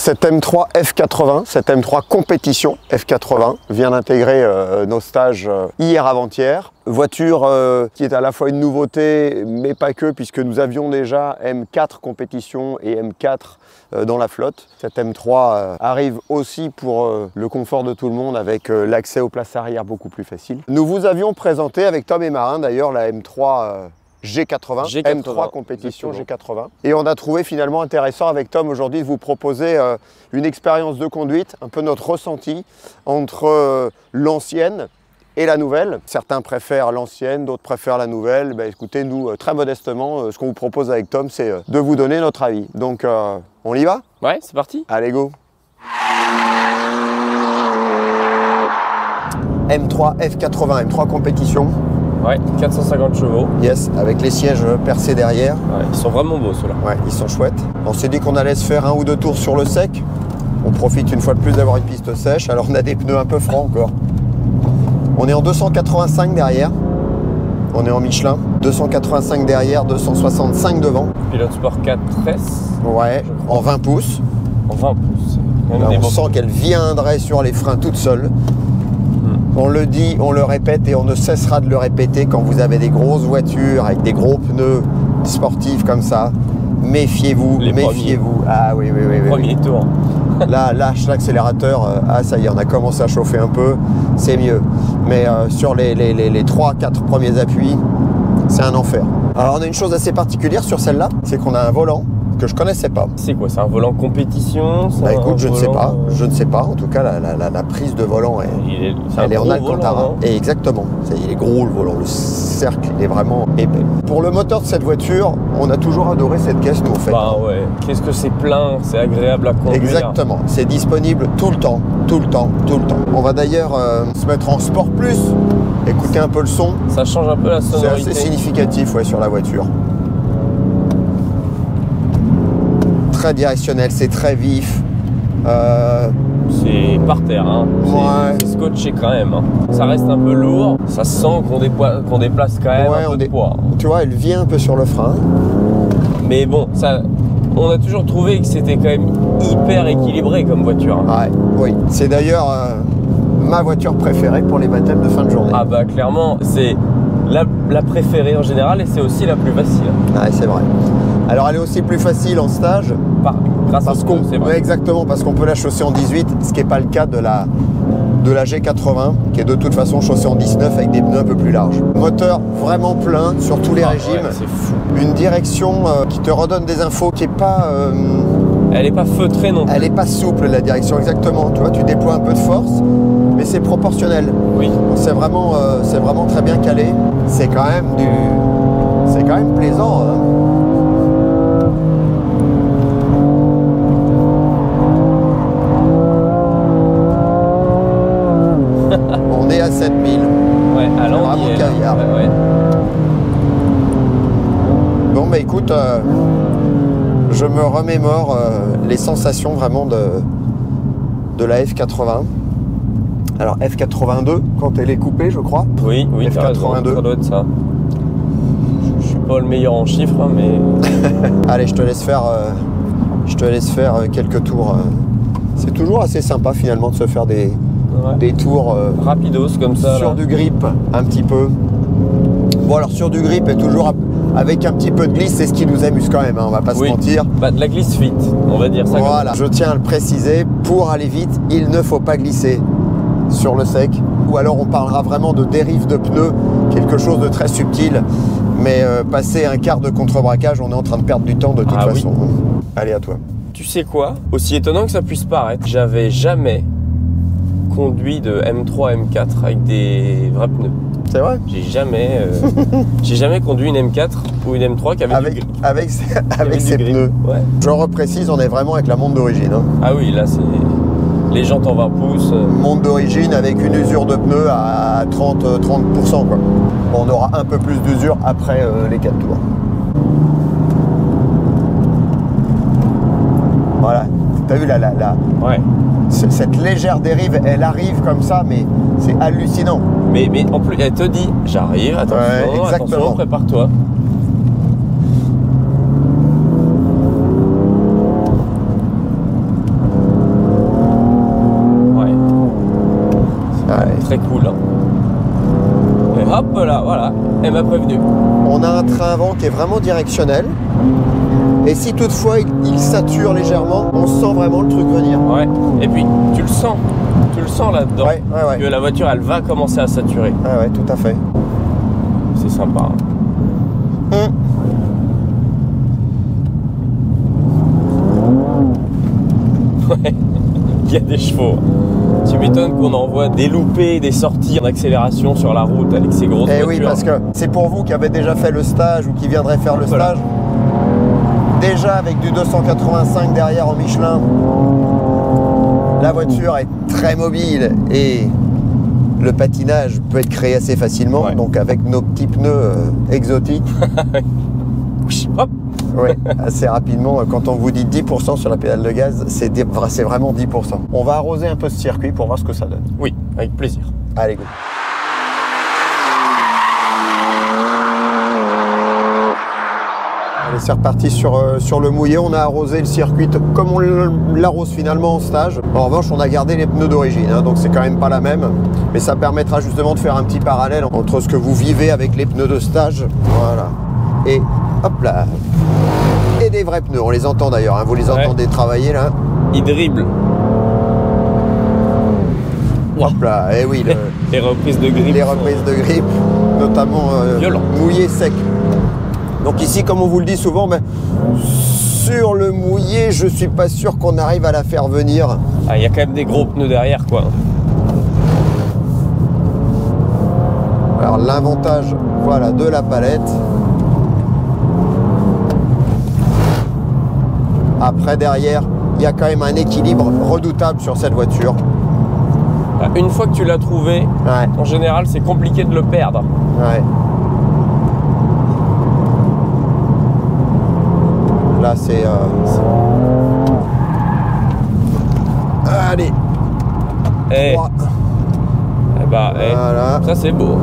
Cette M3 F80, cette M3 compétition F80 vient d'intégrer nos stages hier avant-hier. Voiture qui est à la fois une nouveauté, mais pas que, puisque nous avions déjà M4 compétition et M4 dans la flotte. Cette M3 arrive aussi pour le confort de tout le monde, avec l'accès aux places arrière beaucoup plus facile. Nous vous avions présenté avec Tom et Marin d'ailleurs la M3 G80, M3 compétition G80. Et on a trouvé finalement intéressant avec Tom aujourd'hui de vous proposer une expérience de conduite, un peu notre ressenti entre l'ancienne et la nouvelle. Certains préfèrent l'ancienne, d'autres préfèrent la nouvelle. Ben, écoutez, nous, très modestement, ce qu'on vous propose avec Tom, c'est de vous donner notre avis. Donc, on y va? Ouais, c'est parti. Allez, go. M3 F80, M3 compétition. Ouais, 450 chevaux. Yes, avec les sièges percés derrière. Ouais, ils sont vraiment beaux ceux-là. Ouais, ils sont chouettes. On s'est dit qu'on allait se faire un ou deux tours sur le sec. On profite une fois de plus d'avoir une piste sèche. Alors on a des pneus un peu francs encore. On est en 285 derrière. On est en Michelin. 285 derrière, 265 devant. Pilote Sport 4 tresse. Ouais, en 20 pouces. En 20 pouces. Là, on sent qu'elle viendrait sur les freins toute seule. On le dit, on le répète et on ne cessera de le répéter quand vous avez des grosses voitures avec des gros pneus sportifs comme ça. Méfiez-vous, méfiez-vous. Ah oui, oui, oui. oui. Premier tour. Là, lâche l'accélérateur. Ah, ça y est, on a commencé à chauffer un peu. C'est mieux. Mais sur les 3-4 premiers appuis, c'est un enfer. Alors, on a une chose assez particulière sur celle-là, c'est qu'on a un volant que je connaissais pas. C'est quoi? C'est un volant compétition? Bah écoute, je ne sais pas. Je ne sais pas. En tout cas, la prise de volant, elle est en Alcantara. Et exactement. Il est gros le volant. Le cercle, il est vraiment épais. Pour le moteur de cette voiture, on a toujours adoré cette caisse, nous, en fait. Bah ouais. Qu'est-ce que c'est plein, c'est agréable à conduire. Exactement. C'est disponible tout le temps. Tout le temps. Tout le temps. On va d'ailleurs se mettre en Sport Plus. Écouter un peu le son. Ça change un peu la sonorité. C'est assez significatif, ouais, sur la voiture. Très directionnel, c'est très vif. C'est par terre, hein. Ouais. C'est scotché quand même. Hein. Ça reste un peu lourd, ça sent qu'on déplace quand même un peu de poids. Tu vois, elle vient un peu sur le frein. Mais bon, on a toujours trouvé que c'était quand même hyper équilibré comme voiture. Hein. Ouais, oui. C'est d'ailleurs ma voiture préférée pour les baptêmes de fin de journée. Ah bah clairement, c'est la préférée en général et c'est aussi la plus facile. Ouais, c'est vrai. Alors elle est aussi plus facile en stage. Grâce au pneu, c'est vrai. Ouais, exactement, parce qu'on peut la chausser en 18, ce qui n'est pas le cas de la G80, qui est de toute façon chaussée en 19 avec des pneus un peu plus larges. Moteur vraiment plein sur tous les régimes. Ouais, c'est fou. Une direction qui te redonne des infos qui n'est pas... elle n'est pas feutrée non plus. Elle n'est pas souple, la direction, exactement. Tu vois, tu déploies un peu de force, mais c'est proportionnel. Oui. C'est vraiment très bien calé. C'est quand même plaisant. Hein. On est à 7000. Ouais, à vraiment caviar. Ouais. Bon, bah écoute, je me remémore les sensations vraiment de la F80. Alors F82, quand elle est coupée, je crois. Oui, F82. Ça doit être ça. Je suis pas le meilleur en chiffres, hein, mais... Allez, je te laisse faire quelques tours. C'est toujours assez sympa finalement de se faire des tours rapidos comme ça. Sur là. du grip, un petit peu. Bon, alors sur du grip et toujours avec un petit peu de glisse, c'est ce qui nous amuse quand même, hein, on va pas se mentir. Bah, de la glisse fit, on va dire ça. Voilà, je tiens à le préciser, pour aller vite, il ne faut pas glisser sur le sec. Ou alors on parlera vraiment de dérive de pneus, quelque chose de très subtil. Mais passer un quart de contre-braquage, on est en train de perdre du temps de toute façon. Oui. Allez, à toi. Tu sais quoi? Aussi étonnant que ça puisse paraître, j'avais jamais conduit de M3, M4 avec des vrais pneus. C'est vrai? J'ai jamais conduit une M4 ou une M3 qui avait du grip. Avec ses pneus. Ouais. Je reprécise, on est vraiment avec la montre d'origine. Hein. Ah oui, là c'est les jantes en 20 pouces. Montre d'origine avec une usure de pneus à 30%. Quoi. Bon, on aura un peu plus d'usure après les 4 tours. Voilà. T'as vu Ouais. Cette légère dérive, elle arrive comme ça, mais c'est hallucinant. Mais en plus, elle te dit, j'arrive, attention, prépare-toi. très cool. Et hop là, voilà, elle m'a prévenu. On a un train avant qui est vraiment directionnel. Et si toutefois il sature légèrement, on sent vraiment le truc venir. Ouais, et puis tu le sens là-dedans, Ouais. que la voiture elle va commencer à saturer. Ouais, tout à fait. C'est sympa. Ouais, il y a des chevaux. Tu m'étonnes qu'on envoie des loupés, des sorties en accélération sur la route avec ces grosses voitures. Oui, parce que c'est pour vous qui avez déjà fait le stage ou qui viendraient faire le stage. Déjà avec du 285 derrière en Michelin, la voiture est très mobile et le patinage peut être créé assez facilement. Ouais. Donc avec nos petits pneus exotiques, hop. Ouais, assez rapidement, quand on vous dit 10% sur la pédale de gaz, c'est vraiment 10%. On va arroser un peu ce circuit pour voir ce que ça donne. Oui, avec plaisir. Allez, go. Allez, c'est reparti sur le mouillé. On a arrosé le circuit comme on l'arrose finalement en stage. En revanche, on a gardé les pneus d'origine, hein, donc c'est quand même pas la même. Mais ça permettra justement de faire un petit parallèle entre ce que vous vivez avec les pneus de stage. Voilà. Et hop là. Et des vrais pneus, on les entend d'ailleurs, hein, vous les entendez travailler là. Ils dribblent. Hop là, et oui. Les reprises de grippe. Les reprises de grippe, notamment mouillé sec. Donc ici, comme on vous le dit souvent, sur le mouillé, je suis pas sûr qu'on arrive à la faire venir. Ah, il y a quand même des gros pneus derrière, quoi. Alors l'avantage, voilà, de la palette. Après, derrière, il y a quand même un équilibre redoutable sur cette voiture. Une fois que tu l'as trouvé, en général, c'est compliqué de le perdre. Ouais. Là, c'est... Allez. Voilà. Ça, c'est beau.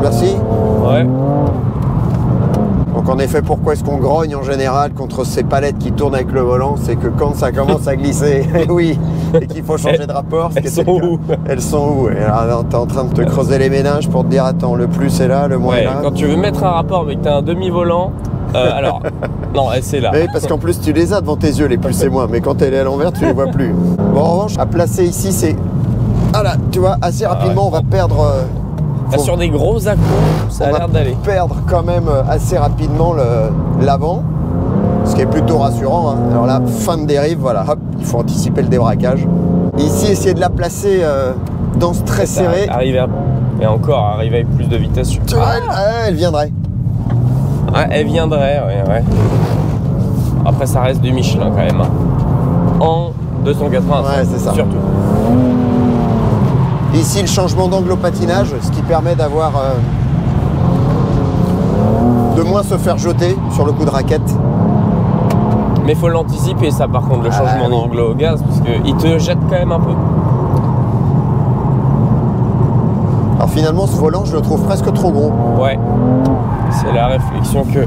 Merci. Ouais. Donc en effet, pourquoi est-ce qu'on grogne en général contre ces palettes qui tournent avec le volant? C'est que quand ça commence à glisser, oui, et qu'il faut changer de rapport. Elles sont où? Elles sont où? Et alors, t'es en train de te creuser les méninges pour te dire, attends, le plus est là, le moins est là. Quand tu veux mettre un rapport mais que t'as un demi-volant, alors, non, c'est là. Oui, parce qu'en plus, tu les as devant tes yeux, les plus et moins, mais quand elle est à l'envers, tu les vois plus. Bon, en revanche, à placer ici, c'est... Ah là, tu vois, assez rapidement, on va perdre... Sur des gros accros, ça a l'air d'aller. On va perdre quand même assez rapidement l'avant, ce qui est plutôt rassurant. Hein. Alors là, fin de dérive, voilà, hop, il faut anticiper le débraquage. Ici, essayer de la placer dans ce très serré. Arriver avec plus de vitesse. Tu vois, elle viendrait. Ah, elle viendrait, ouais. Après, ça reste du Michelin quand même. Hein. En 280, ouais, c'est ça. Surtout. Ici, le changement d'angle au patinage, ce qui permet d'avoir de moins se faire jeter sur le coup de raquette. Mais il faut l'anticiper, ça, par contre, le changement d'angle au gaz, parce qu'il te jette quand même un peu. Alors finalement, ce volant, je le trouve presque trop gros. Ouais, c'est la réflexion que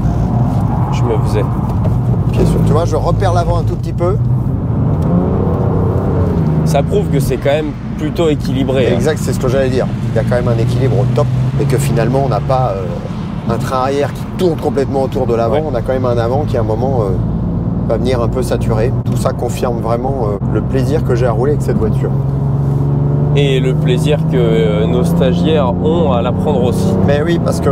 je me faisais. Bien sûr, tu vois, je repère l'avant un tout petit peu. Ça prouve que c'est quand même plutôt équilibré. Exact, c'est ce que j'allais dire. Il y a quand même un équilibre au top et que finalement on n'a pas un train arrière qui tourne complètement autour de l'avant. Ouais. On a quand même un avant qui à un moment va venir un peu saturer. Tout ça confirme vraiment le plaisir que j'ai à rouler avec cette voiture. Et le plaisir que nos stagiaires ont à la prendre aussi. Mais oui, parce que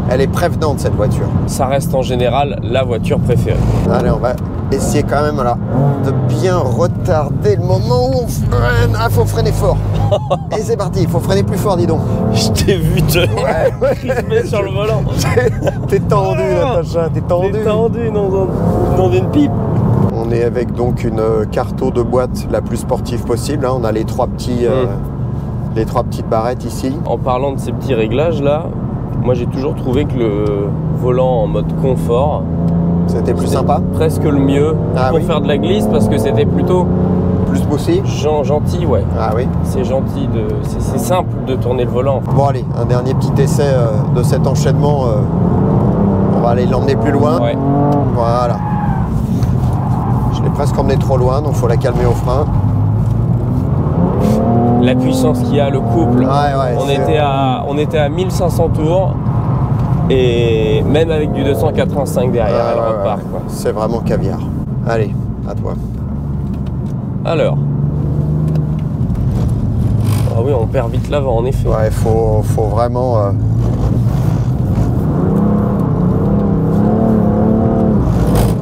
elle est prévenante cette voiture. Ça reste en général la voiture préférée. Allez, on va essayer quand même là, de bien retarder le moment où on freine. Ah, faut freiner fort. Et c'est parti, il faut freiner plus fort, dis donc. Je t'ai vu te crisper sur le volant. T'es tendu, Natacha, t'es tendu. T'es tendu dans une pipe. On est avec donc une Carto de boîte la plus sportive possible. Hein. On a les trois petites barrettes ici. En parlant de ces petits réglages là, moi j'ai toujours trouvé que le volant en mode confort, c'était plus sympa. Presque le mieux pour faire de la glisse, parce que c'était plutôt plus bossé. Gentil, ouais. Ah oui. C'est gentil, c'est simple de tourner le volant. Bon allez, un dernier petit essai de cet enchaînement. On va aller l'emmener plus loin. Ouais. Voilà. Je l'ai presque emmené trop loin, donc il faut la calmer au frein. la puissance qu'il y a, le couple. Ouais, on était à 1500 tours. Et même avec du 285 derrière, elle repart. Quoi. C'est vraiment caviar. Allez, à toi. Alors. Ah oui, on perd vite l'avant, en effet. Ouais, faut vraiment...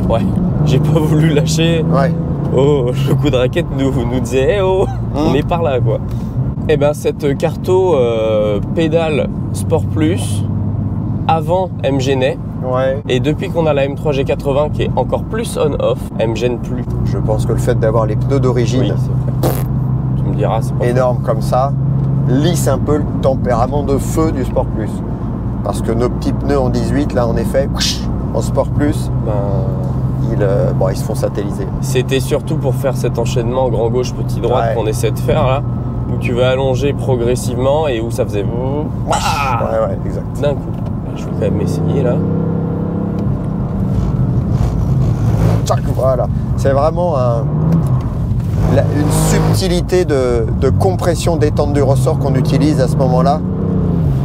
Ouais, j'ai pas voulu lâcher. Ouais. Oh, le coup de raquette nous disait, eh oh, on est par là, quoi. Et ben, cette Carto pédale Sport Plus, avant, elle me gênait. Ouais. Et depuis qu'on a la M3 G80 qui est encore plus on-off, elle me gêne plus. Je pense que le fait d'avoir les pneus d'origine, oui, c'est vrai. Tu me diras, c'est pas énorme comme ça, lisse un peu le tempérament de feu du Sport Plus. Parce que nos petits pneus en 18, là, en effet, en Sport Plus, ils se font satelliser. C'était surtout pour faire cet enchaînement grand gauche, petit droite qu'on essaie de faire là, où tu vas allonger progressivement et où ça faisait... Ouais, exact. D'un coup. Je vais quand même essayer là. Voilà, c'est vraiment une subtilité de compression détente du ressort qu'on utilise à ce moment-là,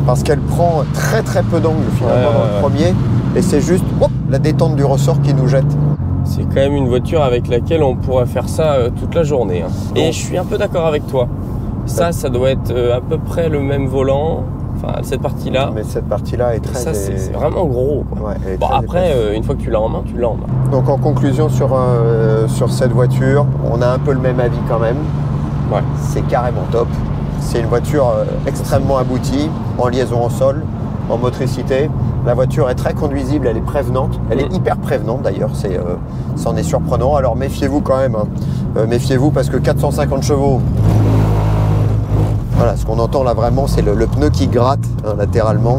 parce qu'elle prend très très peu d'angle finalement dans le premier, et c'est juste la détente du ressort qui nous jette. C'est quand même une voiture avec laquelle on pourrait faire ça toute la journée. Hein. Et je suis un peu d'accord avec toi. Ça doit être à peu près le même volant. Enfin, cette partie-là. Mais cette partie-là est très... Ça, c'est vraiment gros. Quoi. Ouais, bon, après, une fois que tu l'as en main, tu l'as en main. Donc, en conclusion sur cette voiture, on a un peu le même avis quand même. Ouais. C'est carrément top. C'est une voiture extrêmement aboutie, en liaison au sol, en motricité. La voiture est très conduisible, elle est prévenante. Elle est hyper prévenante d'ailleurs, c'en est surprenant. Alors, méfiez-vous quand même. Hein. Méfiez-vous parce que 450 chevaux... Voilà, ce qu'on entend là vraiment, c'est le pneu qui gratte latéralement,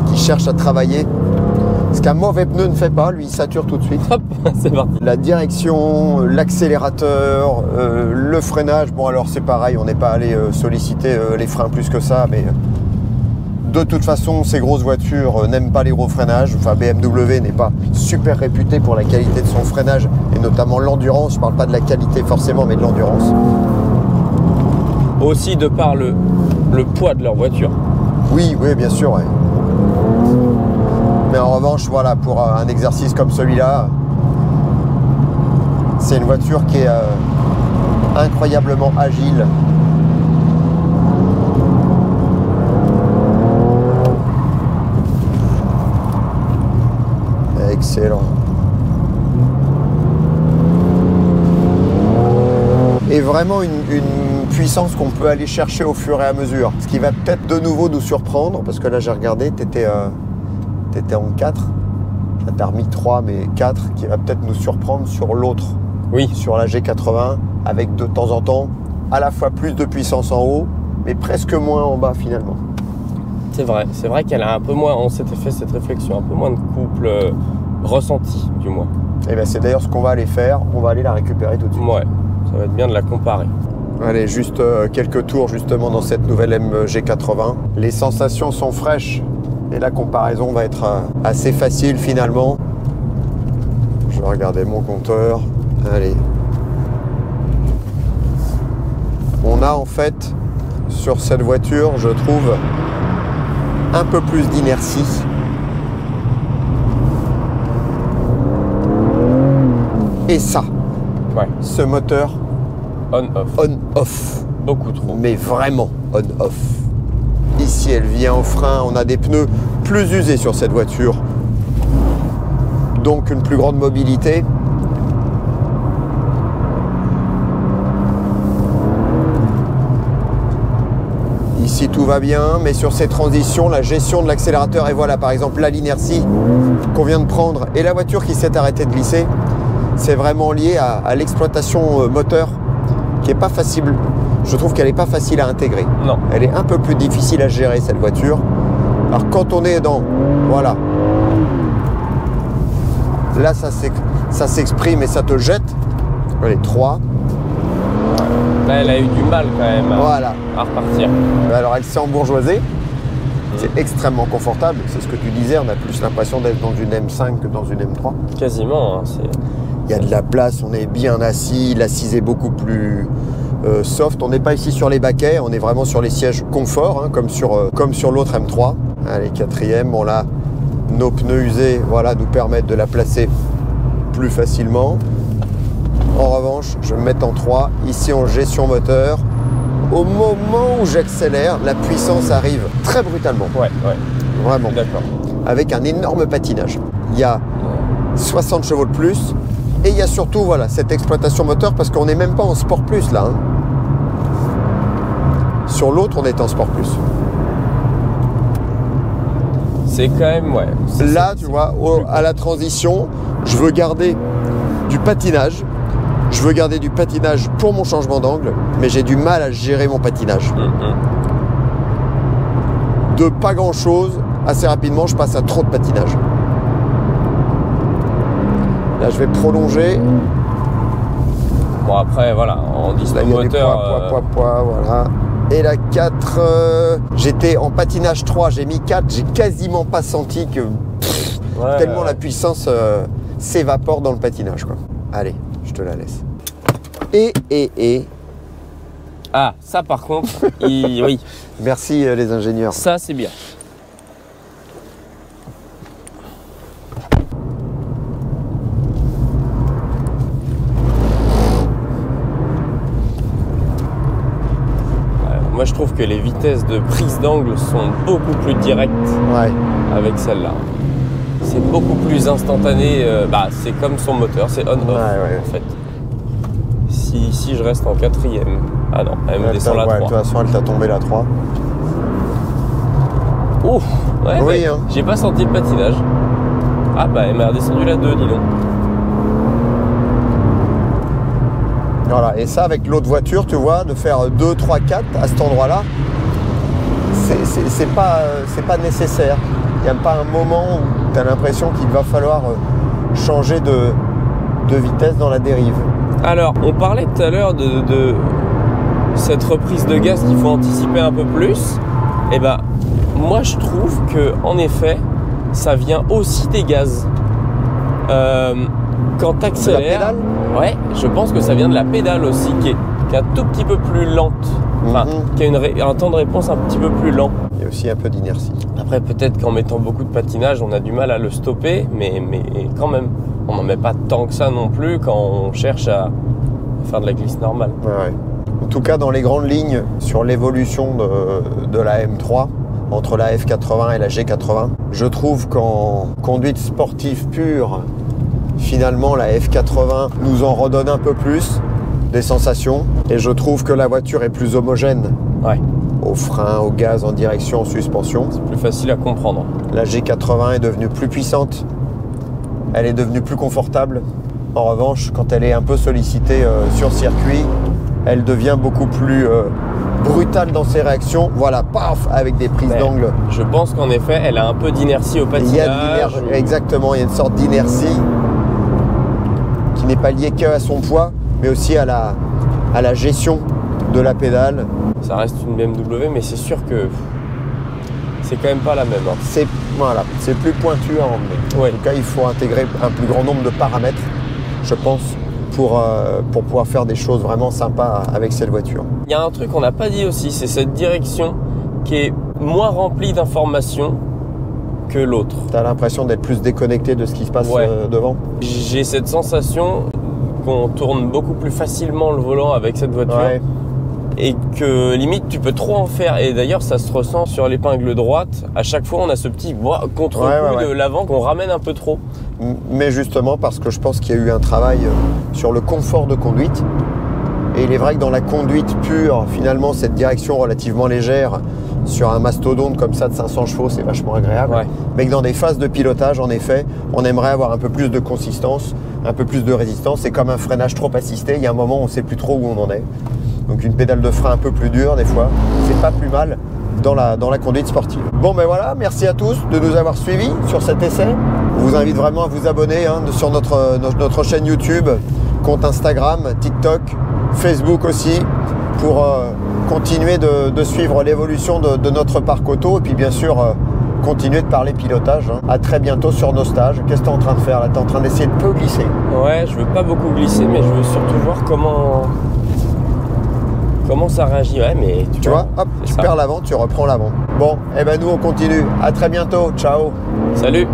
qui cherche à travailler. Ce qu'un mauvais pneu ne fait pas, lui il sature tout de suite. Hop, c'est parti. La direction, l'accélérateur, le freinage, bon alors c'est pareil, on n'est pas allé solliciter les freins plus que ça, mais de toute façon ces grosses voitures n'aiment pas les gros freinages. Enfin BMW n'est pas super réputé pour la qualité de son freinage, et notamment l'endurance. Je ne parle pas de la qualité forcément, mais de l'endurance. Aussi de par le poids de leur voiture. Oui, bien sûr. Ouais. Mais en revanche, voilà, pour un exercice comme celui-là, c'est une voiture qui est incroyablement agile. Excellent. Et vraiment une puissance qu'on peut aller chercher au fur et à mesure. Ce qui va peut-être de nouveau nous surprendre, parce que là j'ai regardé, t'étais en 4, t'as remis 3 mais 4, qui va peut-être nous surprendre sur l'autre. Oui. Sur la G80, avec de temps en temps à la fois plus de puissance en haut, mais presque moins en bas finalement. C'est vrai qu'elle a un peu moins, on s'était fait cette réflexion, un peu moins de couple ressenti du moins. Et bien c'est d'ailleurs ce qu'on va aller faire, on va aller la récupérer tout de suite. Ouais, ça va être bien de la comparer. Allez, juste quelques tours justement dans cette nouvelle MG80. Les sensations sont fraîches et la comparaison va être assez facile finalement. Je vais regarder mon compteur. Allez. On a en fait sur cette voiture, je trouve, un peu plus d'inertie. Et ça, ce moteur on-off. Beaucoup trop. Mais vraiment on-off. Ici, elle vient au frein. On a des pneus plus usés sur cette voiture. Donc, une plus grande mobilité. Ici, tout va bien. Mais sur ces transitions, la gestion de l'accélérateur, et voilà, par exemple, là, l'inertie qu'on vient de prendre et la voiture qui s'est arrêtée de glisser, c'est vraiment lié à l'exploitation moteur qui n'est pas facile. Je trouve qu'elle n'est pas facile à intégrer. Non. Elle est un peu plus difficile à gérer, cette voiture. Alors quand on est dans... Voilà. Là, ça s'exprime et ça te jette. Allez, 3. Là, elle a eu du mal quand même à repartir. Alors, elle s'est embourgeoisée. C'est extrêmement confortable. C'est ce que tu disais, on a plus l'impression d'être dans une M5 que dans une M3. Quasiment. Hein, Il y a de la place, on est bien assis, l'assise est beaucoup plus soft. On n'est pas ici sur les baquets, on est vraiment sur les sièges confort, hein, comme sur l'autre M3. Allez, 4e, bon là, nos pneus usés, voilà, nous permettent de la placer plus facilement. En revanche, je vais me mettre en 3, ici en gestion moteur. Au moment où j'accélère, la puissance arrive très brutalement. Ouais. Vraiment. D'accord. Avec un énorme patinage. Il y a 60 chevaux de plus. Et il y a surtout voilà, cette exploitation moteur parce qu'on n'est même pas en Sport Plus là. Hein. Sur l'autre, on est en Sport Plus. C'est quand même, ouais. Là, tu vois, à la transition, je veux garder du patinage. Je veux garder du patinage pour mon changement d'angle, mais j'ai du mal à gérer mon patinage. De pas grand-chose, assez rapidement, je passe à trop de patinage. Là, je vais prolonger. Bon, après, voilà, en distant moteur... poids, voilà. Et la 4, j'étais en patinage 3, j'ai mis 4, j'ai quasiment pas senti que... tellement la puissance s'évapore dans le patinage, quoi. Allez, je te la laisse. Et... Ah, ça par contre, oui. Merci les ingénieurs. Ça, c'est bien. Moi, je trouve que les vitesses de prise d'angle sont beaucoup plus directes avec celle-là. C'est beaucoup plus instantané. C'est comme son moteur, c'est on-off en fait. Si je reste en 4e. Ah non, elle me descend la 3. De toute façon, elle t'a tombé la 3. Ouf, oui, hein. J'ai pas senti le patinage. Ah bah, elle m'a redescendu la 2, dis donc. Voilà, et ça avec l'autre voiture, tu vois, de faire 2, 3, 4 à cet endroit-là, c'est pas nécessaire. Il n'y a pas un moment où tu as l'impression qu'il va falloir changer de vitesse dans la dérive. Alors, on parlait tout à l'heure de cette reprise de gaz qu'il faut anticiper un peu plus. Et ben, moi je trouve que en effet, ça vient aussi des gaz. Quand tu accélères, ouais, je pense que ça vient de la pédale aussi, qui est un tout petit peu plus lente, qui a un temps de réponse un petit peu plus lent. Il y a aussi un peu d'inertie. Après, peut-être qu'en mettant beaucoup de patinage, on a du mal à le stopper, mais quand même, on n'en met pas tant que ça non plus quand on cherche à faire de la glisse normale. Ouais. En tout cas, dans les grandes lignes, sur l'évolution de la M3, entre la F80 et la G80, je trouve qu'en conduite sportive pure, finalement, la F80 nous en redonne un peu plus des sensations. Et je trouve que la voiture est plus homogène. Ouais. Au frein, au gaz, en direction, en suspension. C'est plus facile à comprendre. La G80 est devenue plus puissante. Elle est devenue plus confortable. En revanche, quand elle est un peu sollicitée sur circuit, elle devient beaucoup plus brutale dans ses réactions. Voilà, paf, avec des prises d'angle. Je pense qu'en effet, elle a un peu d'inertie au patinage. Exactement, il y a une sorte d'inertie qui n'est pas liée qu'à son poids, mais aussi à la gestion de la pédale. Ça reste une BMW, mais c'est sûr que c'est quand même pas la même. Hein. C'est plus pointu à emmener. Ouais. En tout cas, il faut intégrer un plus grand nombre de paramètres, je pense, pour pouvoir faire des choses vraiment sympas avec cette voiture. Il y a un truc qu'on n'a pas dit aussi, c'est cette direction qui est moins remplie d'informations que l'autre. Tu as l'impression d'être plus déconnecté de ce qui se passe devant? J'ai cette sensation qu'on tourne beaucoup plus facilement le volant avec cette voiture. Ouais. Et que limite tu peux trop en faire, et d'ailleurs ça se ressent sur l'épingle droite. À chaque fois on a ce petit contre-coup de l'avant qu'on ramène un peu trop. Mais justement parce que je pense qu'il y a eu un travail sur le confort de conduite, et il est vrai que dans la conduite pure, finalement cette direction relativement légère sur un mastodonte comme ça de 500 chevaux, c'est vachement agréable. Mais que dans des phases de pilotage, en effet, on aimerait avoir un peu plus de consistance, un peu plus de résistance. C'est comme un freinage trop assisté, il y a un moment où on ne sait plus trop où on en est. Donc une pédale de frein un peu plus dure des fois, c'est pas plus mal dans la conduite sportive. Bon ben voilà, merci à tous de nous avoir suivis sur cet essai. On vous invite vraiment à vous abonner sur notre chaîne YouTube, compte Instagram, TikTok, Facebook aussi, pour continuer de suivre l'évolution de notre parc auto, et puis bien sûr continuer de parler pilotage. Hein. À très bientôt sur nos stages. Qu'est-ce que tu es en train de faire là? Tu es en train d'essayer de peu glisser. Ouais, je veux pas beaucoup glisser, mais je veux surtout voir comment ça réagit. Ouais, mais tu vois, hop, tu perds l'avant, tu reprends l'avant. Bon, et ben nous on continue. À très bientôt. Ciao. Salut.